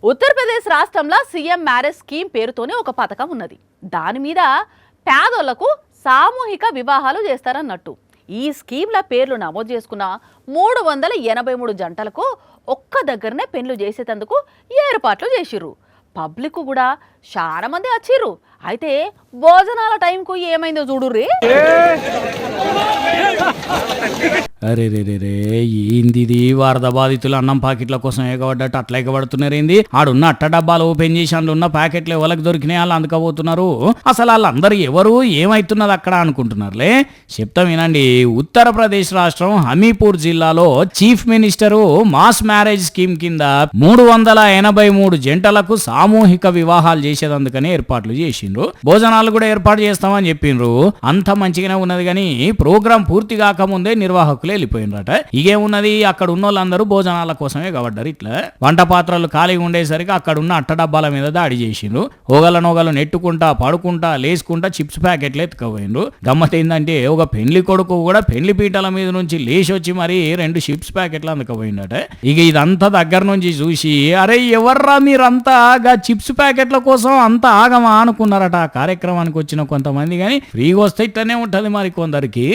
ఉత్తరప్రదేశ్ రాష్ట్రంలో CM marriage scheme పేరుతోనే ఒక పథకం ఉన్నది. దాని మీద పేదోళ్లకు సామూహిక వివాహాలు చేస్తారన్నట్టు. ఈ స్కీమ్ల పేర్లు నమోదు చేసుకున్న 383 జంటలకు ఒక్క దగ్గరనే పెళ్లి చేసేందుకు ఏర్పాట్లు చేసిర్రు. పబ్లిక్ కూడా చాలా మంది వచ్చిర్రు. అయితే భోజనాల టైంకు ఏమైందో చూడుర్రి. అరే రే రే రే ఏంది వరద బాధితులు అన్నం ప్యాకెట్ల కోసం ఎగబడ్డట్టు అట్లా ఎగబడుతున్నారేంది? ఆడున్న అట్ట డబ్బాలు ఓపెన్ చేసి అందులో ఉన్న ప్యాకెట్లు ఎవరికి దొరికినాయి వాళ్ళు అందుకపోతున్నారు. అసలు వాళ్ళందరూ ఎవరు ఏమైతున్నది అక్కడ అనుకుంటున్నారులే. చెప్తా వినండి. ఉత్తరప్రదేశ్ రాష్ట్రం హమీపూర్ జిల్లాలో chief minister mass marriage scheme కింద 383 జంటలకు సామూహిక వివాహాలు చేసేదందుకని ఏర్పాట్లు చేసిండ్రు. భోజనాలు కూడా ఏర్పాటు చేస్తామని చెప్పిండ్రు. అంత మంచిగానే ఉన్నది కానీ ప్రోగ్రాం పూర్తి కాకముందే నిర్వాహకులు వెళ్ళిపోయినరట. ఇగేమున్నది, అక్కడ ఉన్న వాళ్ళందరూ భోజనాల కోసమే కాబడ్డారు. ఇట్లా వంట పాత్రలు ఖాళీగా ఉండేసరికి అక్కడ ఉన్న అట్ట డబ్బాల మీద దాడి చేసిండ్రు. నోగలు నెట్టుకుంటా పడుకుంటా లేసుకుంటా చిప్స్ ప్యాకెట్లు ఎత్తుకపోయిండ్రు. గమ్మత్ ఏంటంటే ఒక పెళ్లి కొడుకు కూడా పెళ్లి పీటల మీద నుంచి లేచి వచ్చి మరి 2 చిప్స్ ప్యాకెట్లు అందుకపోయిందట. ఇక ఇదంతా దగ్గర నుంచి చూసి అరే ఎవర్రా మీరంతా చిప్స్ ప్యాకెట్ల కోసం అంతా ఆగమా అనుకున్నారట. ఆ కార్యక్రమానికి వచ్చిన కొంతమంది. కానీ ఫ్రీగా వస్తే ఇట్లనే ఉంటది మరి కొందరికి.